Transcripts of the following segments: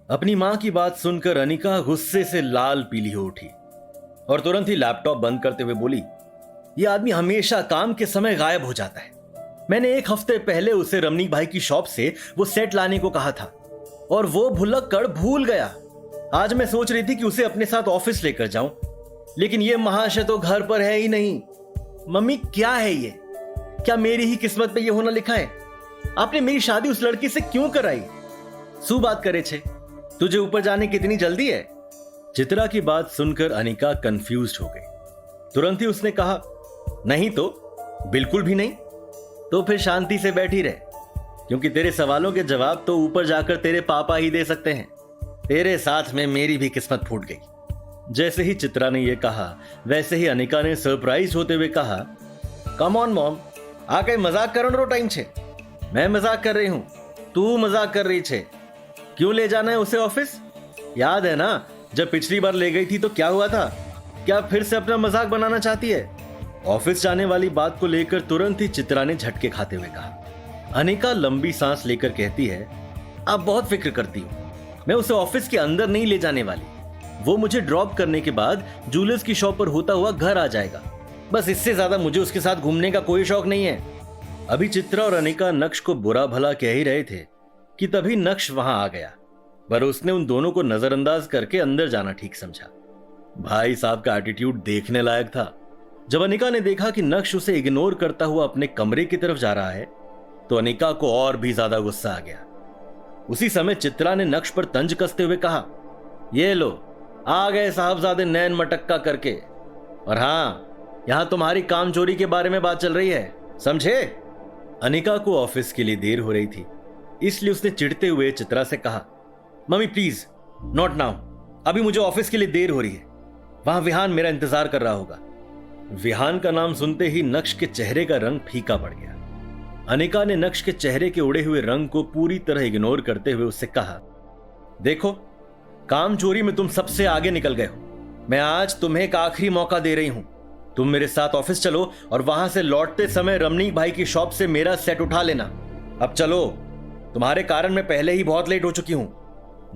अपनी मां की बात सुनकर अनिका गुस्से से लाल पीली हो उठी और तुरंत ही लैपटॉप बंद करते हुए बोली, यह आदमी हमेशा काम के समय गायब हो जाता है। मैंने 1 हफ्ते पहले उसे रमनीक भाई की शॉप से वो सेट लाने को कहा था और वो भुलक्कड़ भूल गया। आज मैं सोच रही थी कि उसे अपने साथ ऑफिस लेकर जाऊं, लेकिन ये महाशय तो घर पर है ही नहीं। मम्मी, क्या है ये? क्या मेरी ही किस्मत पे ये होना लिखा है? आपने मेरी शादी उस लड़की से क्यों कराई? सु बात करे छे, तुझे ऊपर जाने की इतनी जल्दी है? चित्रा की बात सुनकर अनिका कंफ्यूज्ड हो गई। तुरंत ही उसने कहा, नहीं तो, बिल्कुल भी नहीं। तो फिर शांति से बैठी रहे, क्योंकि तेरे सवालों के जवाब तो ऊपर जाकर तेरे पापा ही दे सकते हैं। तेरे साथ में मेरी भी किस्मत फूट गई। जैसे ही चित्रा ने यह कहा, वैसे ही अनिका ने सरप्राइज होते हुए कहा, कम ऑन मॉम, आ कई मजाक करनो टाइम छे। मैं मजाक कर रही हूं, तू मजाक कर रही छे। क्यों ले जाना है उसे ऑफिस? याद है ना, जब पिछली बार ले गई थी तो क्या हुआ था? क्या फिर से अपना मजाक बनाना चाहती है? ऑफिस जाने वाली बात को लेकर तुरंत ही चित्रा ने झटके खाते हुए कहा। अनिका लंबी सांस लेकर कहती है, आप बहुत फिक्र करती हो। मैं उसे ऑफिस के अंदर नहीं ले जाने वाली। वो मुझे ड्रॉप करने के बाद जूलर्स की शॉप पर होता हुआ घर आ जाएगा। बस इससे ज्यादा मुझे उसके साथ घूमने का कोई शौक नहीं है। अभी चित्रा और अनिका नक्श को बुरा भला कह ही रहे थे कि तभी नक्श वहां आ गया, पर उसने उन दोनों को नजरअंदाज करके अंदर जाना ठीक समझा। भाई साहब का एटीट्यूड देखने लायक था। जब अनिका ने देखा कि नक्श उसे इग्नोर करता हुआ अपने कमरे की तरफ जा रहा है, तो अनिका को और भी ज्यादा गुस्सा आ गया। उसी समय चित्रा ने नक्श पर तंज कसते हुए कहा, ये लो, आ गए साहबजादे नैन मटक्का करके। और हां, यहां तुम्हारी काम चोरी के बारे में बात चल रही है, समझे? अनिका को ऑफिस के लिए देर हो रही थी, इसलिए उसने चिढ़ते हुए चित्रा से कहा, मम्मी प्लीज, नॉट नाउ, अभी मुझे ऑफिस के लिए देर हो रही है। वहां विहान मेरा इंतजार कर रहा होगा। विहान का नाम सुनते ही नक्श के चेहरे का रंग फीका पड़ गया। अनिका ने नक्श के चेहरे के उड़े हुए रंग को पूरी तरह इग्नोर करते हुए उससे कहा, देखो, काम चोरी में तुम सबसे आगे निकल गए हो। मैं आज तुम्हें एक आखिरी मौका दे रही हूं। तुम मेरे साथ ऑफिस चलो और वहां से लौटते समय रमनीक भाई की शॉप से मेरा सेट उठा लेना। अब चलो, तुम्हारे कारण मैं पहले ही बहुत लेट हो चुकी हूं।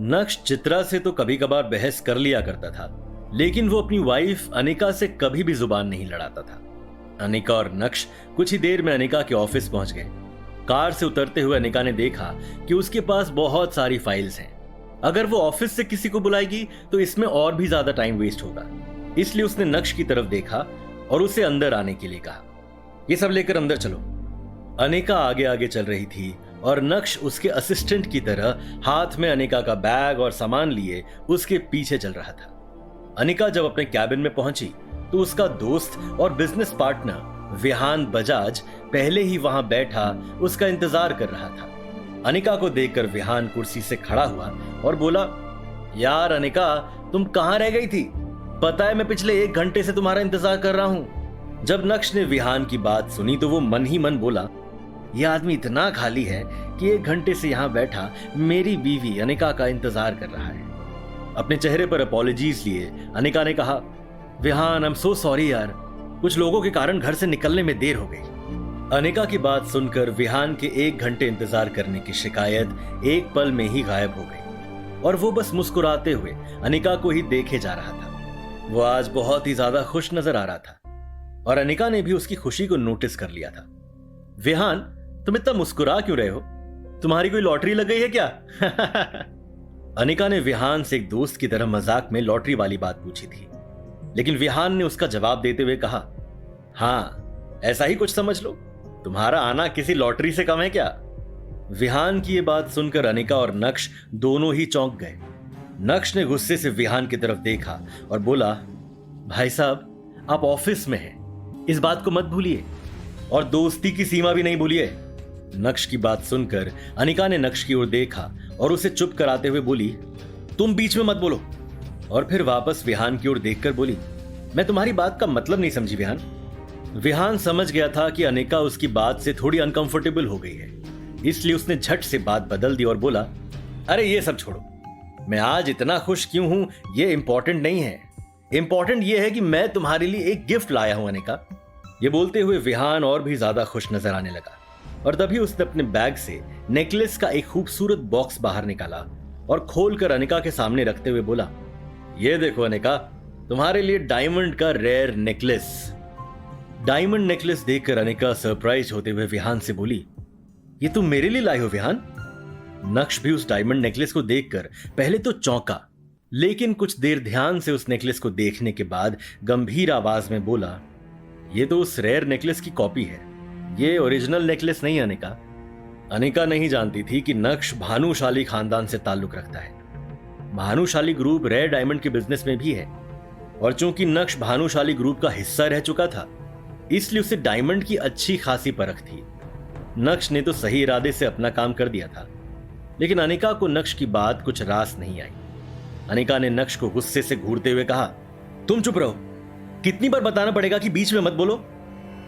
नक्श चित्रा से तो कभी कभार बहस कर लिया करता था, लेकिन वो अपनी वाइफ अनिका से कभी भी जुबान नहीं लड़ाता था। अनिका और नक्श कुछ ही देर में अनिका के ऑफिस पहुंच गए। कार से उतरते हुए अनिका ने देखा कि उसके पास बहुत सारी फाइल्स हैं। अगर वो ऑफिस से किसी को बुलाएगी तो इसमें और भी ज्यादा टाइम वेस्ट होगा, इसलिए उसने नक्श की तरफ देखा और उसे अंदर आने के लिए कहा, ये सब लेकर अंदर चलो। अनिका आगे आगे चल रही थी और नक्श उसके असिस्टेंट की तरह हाथ में अनिका का बैग और सामान लिए उसके पीछे चल रहा था। अनिका जब अपने कैबिन में पहुंची तो उसका दोस्त और बिजनेस पार्टनर विहान बजाज पहले ही वहां बैठा उसका इंतजार कर रहा था। अनिका को देखकर विहान कुर्सी से खड़ा हुआ और बोला, यार अनिका, तुम कहां रह गई थी? पता है मैं पिछले 1 घंटे से तुम्हारा इंतजार कर रहा हूं। जब नक्श ने विहान की बात सुनी तो वो मन ही मन बोला, यह आदमी इतना खाली है कि 1 घंटे से यहां बैठा मेरी बीवी अनिका का इंतजार कर रहा है। अपने चेहरे पर अपॉलॉजीज लिए अनिका ने कहा, Vihaan, I am so sorry यार, कुछ लोगों के कारण घर से निकलने में देर हो गई। अनिका की बात सुनकर विहान के 1 घंटे इंतजार करने की शिकायत एक पल में ही गायब हो गई और वो बस मुस्कुराते हुए अनिका को ही देखे जा रहा था। वो आज बहुत ही ज्यादा खुश नजर आ रहा था और अनिका ने भी उसकी खुशी को नोटिस कर लिया था। विहान, तुम इतना मुस्कुरा क्यों रहे हो? तुम्हारी कोई लॉटरी लग गई है क्या? अनिका ने विहान से एक दोस्त की तरह मजाक में लॉटरी वाली बात पूछी थी, लेकिन विहान ने उसका जवाब देते हुए कहा, हां, ऐसा ही कुछ समझ लो। तुम्हारा आना किसी लॉटरी से कम है क्या? विहान की यह बात सुनकर अनिका और नक्श दोनों ही चौंक गए। नक्श ने गुस्से से विहान की तरफ देखा और बोला, भाई साहब, आप ऑफिस में हैं, इस बात को मत भूलिए और दोस्ती की सीमा भी नहीं भूलिए। नक्श की बात सुनकर अनिका ने नक्श की ओर देखा और उसे चुप कराते हुए बोली, तुम बीच में मत बोलो। और फिर वापस विहान की ओर देखकर बोली, मैं तुम्हारी बात का मतलब नहीं समझी विहान। विहान समझ गया था कि अनिका उसकी बात से थोड़ी अनकंफर्टेबल हो गई है, इसलिए उसने झट से बात बदल दी और बोला, अरे ये सब छोड़ो, मैं आज इतना खुश क्यों हूं ये इंपॉर्टेंट नहीं है। इंपॉर्टेंट ये है कि मैं तुम्हारे लिए एक गिफ्ट लाया हूं अनिका। ये बोलते हुए विहान और भी ज्यादा खुश नजर आने लगा और तभी उसने अपने बैग से नेकलेस का एक खूबसूरत बॉक्स बाहर निकाला और खोलकर अनिका के सामने रखते हुए बोला, ये देखो अनिका, तुम्हारे लिए डायमंड का रेयर नेकलेस। डायमंड नेकलेस देखकर अनिका सरप्राइज होते हुए विहान से बोली, ये तुम मेरे लिए लाए हो विहान? नक्श भी उस डायमंड नेकलेस को देखकर पहले तो चौंका, लेकिन कुछ देर ध्यान से उस नेकलेस को देखने के बाद गंभीर आवाज में बोला, ये तो उस रेयर नेकलेस की कॉपी है, ये ओरिजिनल नेकलेस नहीं अनिका। अनिका नहीं जानती थी कि नक्श भानुशाली खानदान से ताल्लुक रखता है। भानुशाली ग्रुप रेयर डायमंड के बिजनेस में भी है, और चूंकि नक्श भानुशाली ग्रुप का हिस्सा रह चुका था, इसलिए उसे डायमंड की अच्छी खासी परख थी। नक्श ने तो सही इरादे से अपना काम कर दिया था, लेकिन अनिका को नक्श की बात कुछ रास नहीं आई। अनिका ने नक्श को गुस्से से घूरते हुए कहा, तुम चुप रहो, कितनी बार बताना पड़ेगा कि बीच में मत बोलो।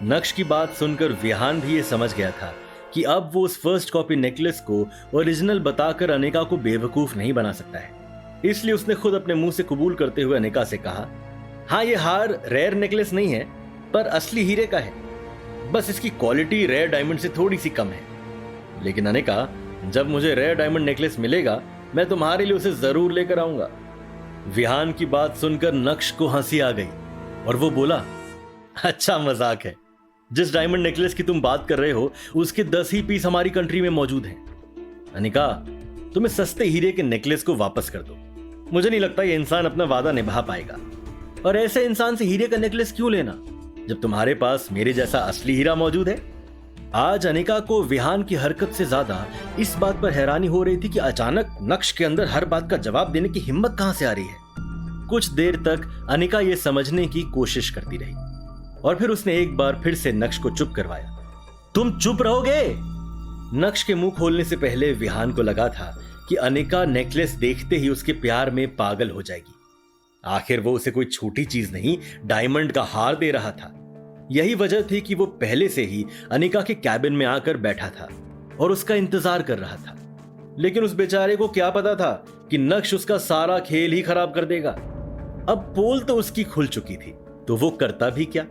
नक्श की बात सुनकर विहान भी ये समझ गया था कि अब वो उस फर्स्ट कॉपी नेकलेस को ओरिजिनल बताकर अनिका को बेवकूफ नहीं बना सकता है। इसलिए उसने खुद अपने मुंह से कबूल करते हुए अनिका से कहा, हाँ ये हार रेयर नेकलेस नहीं है, पर असली हीरे का है, बस इसकी क्वालिटी रेयर डायमंड से थोड़ी सी कम है। लेकिन अनिका, जब मुझे रेयर डायमंड नेकलेस मिलेगा, मैं तुम्हारे लिए उसे जरूर लेकर आऊंगा। विहान की बात सुनकर नक्श को हंसी आ गई और वो बोला, अच्छा मजाक है, जिस डायमंड नेकलेस की तुम बात कर रहे हो उसके 10 ही पीस हमारी कंट्री में मौजूद हैं। अनिका, तुम इस सस्ते हीरे के नेकलेस को वापस कर दो, मुझे नहीं लगता ये इंसान अपना वादा निभा पाएगा। और ऐसे इंसान से हीरे का नेकलेस क्यों लेना, जब तुम्हारे पास मेरे जैसा असली हीरा मौजूद है। आज अनिका को विहान की हरकत से ज्यादा इस बात पर हैरानी हो रही थी कि अचानक नक्श के अंदर हर बात का जवाब देने की हिम्मत कहां से आ रही है। कुछ देर तक अनिका यह समझने की कोशिश करती रही और फिर उसने एक बार फिर से नक्श को चुप करवाया। तुम चुप रहोगे? नक्श के मुंह खोलने से पहले विहान को लगा था कि अनिका नेकलेस देखते ही उसके प्यार में पागल हो जाएगी। आखिर वो उसे कोई छोटी चीज नहीं, डायमंड का हार दे रहा था। यही वजह थी कि वो पहले से ही अनिका के कैबिन में आकर बैठा था और उसका इंतजार कर रहा था। लेकिन उस बेचारे को क्या पता था कि नक्श उसका सारा खेल ही खराब कर देगा। अब पोल तो उसकी खुल चुकी थी, तो वो करता भी क्या?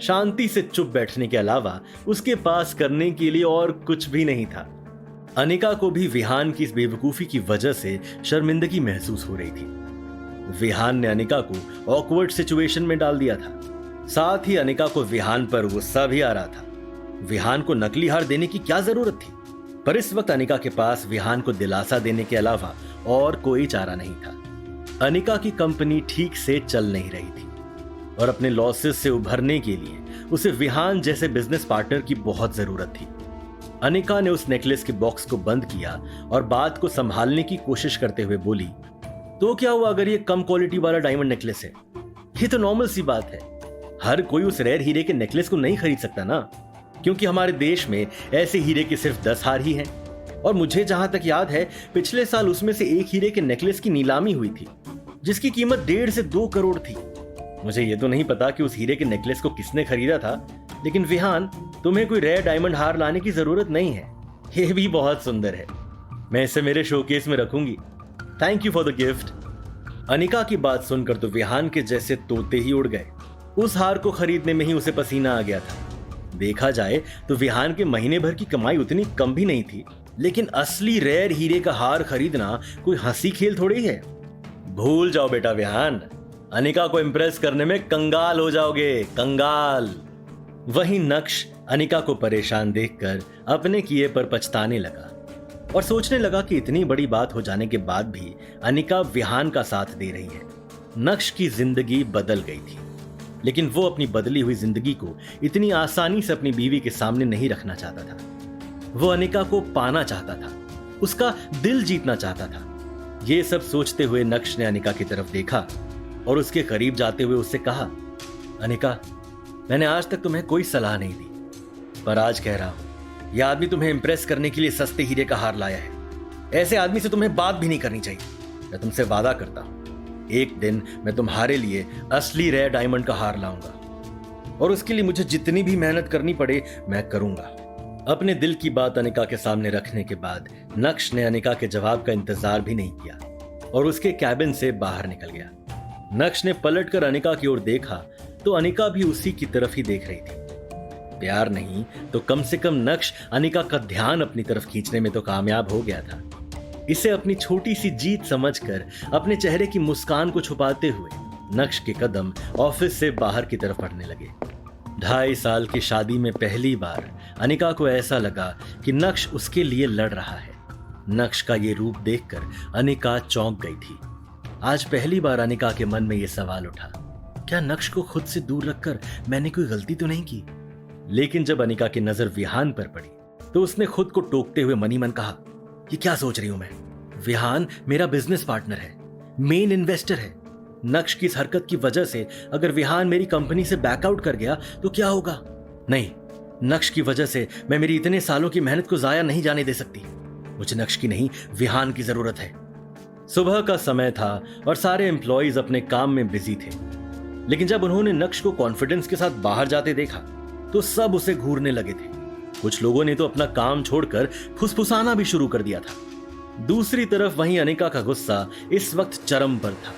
शांति से चुप बैठने के अलावा उसके पास करने के लिए और कुछ भी नहीं था। अनिका को भी विहान की इस बेवकूफी की वजह से शर्मिंदगी महसूस हो रही थी। विहान ने अनिका को ऑकवर्ड सिचुएशन में डाल दिया था। साथ ही अनिका को विहान पर गुस्सा भी आ रहा था। विहान को नकली हार देने की क्या जरूरत थी? पर इस वक्त अनिका के पास विहान को दिलासा देने के अलावा और कोई चारा नहीं था। अनिका की कंपनी ठीक से चल नहीं रही थी और अपने लॉसेस से उभरने के लिए उसे विहान जैसे बिजनेस पार्टनर की बहुत जरूरत थी। अनिका ने उस नेकलेस के बॉक्स को बंद किया और बात को संभालने की कोशिश करते हुए बोली, तो क्या हुआ अगर ये कम क्वालिटी वाला डायमंड नेकलेस है? ये तो नॉर्मल सी बात है। हर कोई उस रेयर हीरे के नेकलेस को नहीं खरीद सकता ना, क्योंकि हमारे देश में ऐसे हीरे के सिर्फ 10 हार ही हैं। और मुझे जहां तक याद है, पिछले साल उसमें से एक हीरे के नेकलेस की नीलामी हुई थी, जिसकी कीमत 1.5 से 2 करोड़ थी। मुझे ये तो नहीं पता कि उस हीरे के नेकलेस को किसने खरीदा था, लेकिन विहान, तुम्हें कोई रेयर डायमंड हार लाने की जरूरत नहीं है। ये भी बहुत सुंदर है, मैं इसे मेरे शोकेस में रखूंगी। Thank you for the gift. Anika की बात सुनकर तो विहान के जैसे तोते ही उड़ गए। उस हार को खरीदने में ही उसे पसीना आ गया था। देखा जाए तो विहान के महीने भर की कमाई उतनी कम भी नहीं थी, लेकिन असली रेयर हीरे का हार खरीदना कोई हंसी खेल थोड़ी है। भूल जाओ बेटा विहान, अनिका को इंप्रेस करने में कंगाल हो जाओगे, कंगाल। वहीं नक्श अनिका को परेशान देखकर अपने किए पर पछताने लगा और सोचने लगा कि इतनी बड़ी बात हो जाने के बाद भी अनिका विहान का साथ दे रही है। नक्श की जिंदगी बदल गई थी, लेकिन वो अपनी बदली हुई जिंदगी को इतनी आसानी से अपनी बीवी के सामने नहीं रखना चाहता था। वो अनिका को पाना चाहता था, उसका दिल जीतना चाहता था। ये सब सोचते हुए नक्श ने अनिका की तरफ देखा और उसके करीब जाते हुए उससे कहा, अनिका, मैंने आज तक तुम्हें कोई सलाह नहीं दी, पर आज कह रहा हूं, यह आदमी तुम्हें इंप्रेस करने के लिए सस्ते हीरे का हार लाया है। ऐसे आदमी से तुम्हें बात भी नहीं करनी चाहिए। मैं तुमसे वादा करता हूं, एक दिन मैं तुम्हारे लिए असली रेयर डायमंड का हार लाऊंगा और उसके लिए मुझे जितनी भी मेहनत करनी पड़े मैं करूंगा। अपने दिल की बात अनिका के सामने रखने के बाद नक्श ने अनिका के जवाब का इंतजार भी नहीं किया और उसके कैबिन से बाहर निकल गया। नक्श ने पलटकर अनिका की ओर देखा तो अनिका भी उसी की तरफ ही देख रही थी। प्यार नहीं तो कम से कम नक्श अनिका का ध्यान अपनी तरफ खींचने में तो कामयाब हो गया था। इसे अपनी छोटी सी जीत समझकर अपने चेहरे की मुस्कान को छुपाते हुए नक्श के कदम ऑफिस से बाहर की तरफ बढ़ने लगे। 2.5 साल की शादी में पहली बार अनिका को ऐसा लगा कि नक्श उसके लिए लड़ रहा है। नक्श का ये रूप देखकर अनिका चौंक गई थी। आज पहली बार अनिका के मन में यह सवाल उठा, क्या नक्श को खुद से दूर रखकर मैंने कोई गलती तो नहीं की? लेकिन जब अनिका की नजर विहान पर पड़ी तो उसने खुद को टोकते हुए मनी मन कहा, ये क्या सोच रही हूं मैं? विहान मेरा बिजनेस पार्टनर है, मेन इन्वेस्टर है। नक्श की इस हरकत की वजह से अगर विहान मेरी कंपनी से बैकआउट कर गया तो क्या होगा? नहीं, नक्श की वजह से मैं मेरी इतने सालों की मेहनत को जाया नहीं जाने दे सकती। मुझे नक्श की नहीं, विहान की जरूरत है। सुबह का समय था और सारे एम्प्लॉइज अपने काम में बिजी थे, लेकिन जब उन्होंने नक्श को कॉन्फिडेंस के साथ बाहर जाते देखा तो सब उसे घूरने लगे थे। कुछ लोगों ने तो अपना काम छोड़कर फुसफुसाना भी शुरू कर दिया था। दूसरी तरफ वहीं अनिका का गुस्सा इस वक्त चरम पर था।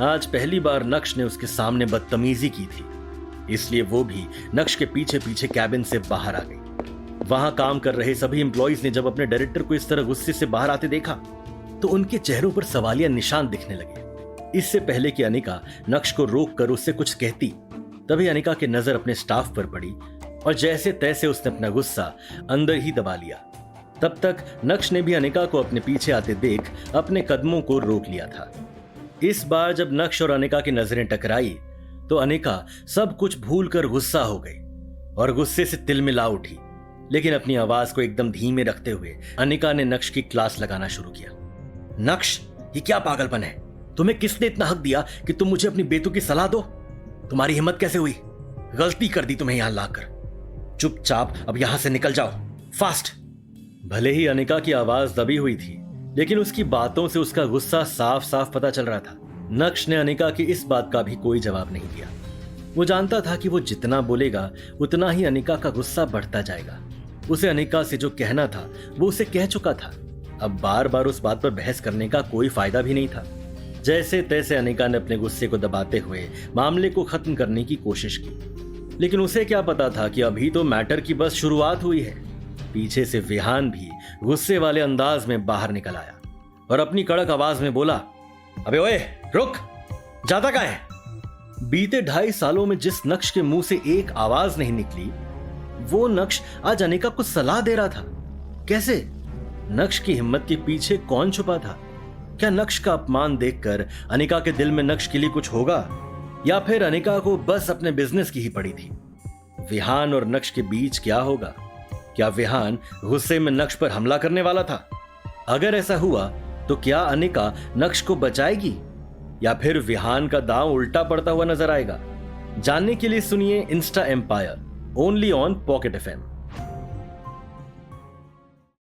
आज पहली बार नक्श ने उसके सामने बदतमीजी की थी, इसलिए वो भी नक्श के पीछे पीछे कैबिन से बाहर आ गई। वहां काम कर रहे सभी एम्प्लॉइज ने जब अपने डायरेक्टर को इस तरह गुस्से से बाहर आते देखा तो उनके चेहरों पर सवालिया निशान दिखने लगे। इससे पहले कि अनिका नक्श को रोककर उससे कुछ कहती, तभी अनिका की नजर अपने स्टाफ पर पड़ी और जैसे तैसे उसने अपना गुस्सा अंदर ही दबा लिया। तब तक नक्श ने भी अनिका को अपने पीछे आते देख अपने कदमों को रोक लिया था। इस बार जब नक्श और अनिका की नजरें टकराई तो अनिका सब कुछ भूलकर गुस्सा हो गई और गुस्से से तिलमिला उठी। लेकिन अपनी आवाज को एकदम धीमे रखते हुए अनिका ने नक्श की क्लास लगाना शुरू किया। नक्श, ये क्या पागलपन है? तुम्हें किसने इतना हक दिया कि तुम मुझे अपनी बेतुकी सलाह दो? तुम्हारी हिम्मत कैसे हुई? गलती कर दी तुम्हें यहां लाकर। चुपचाप अब यहां से निकल जाओ, फास्ट। भले ही अनिका की आवाज दबी हुई थी, लेकिन उसकी बातों से उसका गुस्सा साफ साफ पता चल रहा था। नक्श ने अनिका की इस बात का भी कोई जवाब नहीं दिया। वो जानता था कि वो जितना बोलेगा उतना ही अनिका का गुस्सा बढ़ता जाएगा। उसे अनिका से जो कहना था वो उसे कह चुका था। अब बार बार उस बात पर बहस करने का कोई फायदा भी नहीं था। जैसे तैसे अनिका ने अपने गुस्से को दबाते हुए मामले को खत्म करने की कोशिश की, लेकिन उसे क्या पता था कि अभी तो मैटर की बस शुरुआत हुई है। पीछे से विहान भी गुस्से वाले अंदाज में बाहर निकल आया और अपनी कड़क आवाज में बोला, अबे ओए रुक, जाता कहां है? बीते 2.5 सालों में जिस नक्श के मुंह से एक आवाज नहीं निकली, वो नक्श आज अनिका को सलाह दे रहा था। कैसे? नक्श की हिम्मत के पीछे कौन छुपा था? क्या नक्श का अपमान देखकर अनिका के दिल में नक्श के लिए कुछ होगा, या फिर अनिका को बस अपने बिजनेस की ही पड़ी थी? विहान और नक्श के बीच क्या होगा? क्या विहान गुस्से में नक्श पर हमला करने वाला था? अगर ऐसा हुआ तो क्या अनिका नक्श को बचाएगी या फिर विहान का दांव उल्टा पड़ता हुआ नजर आएगा? जानने के लिए सुनिए insta empire only on pocket FM।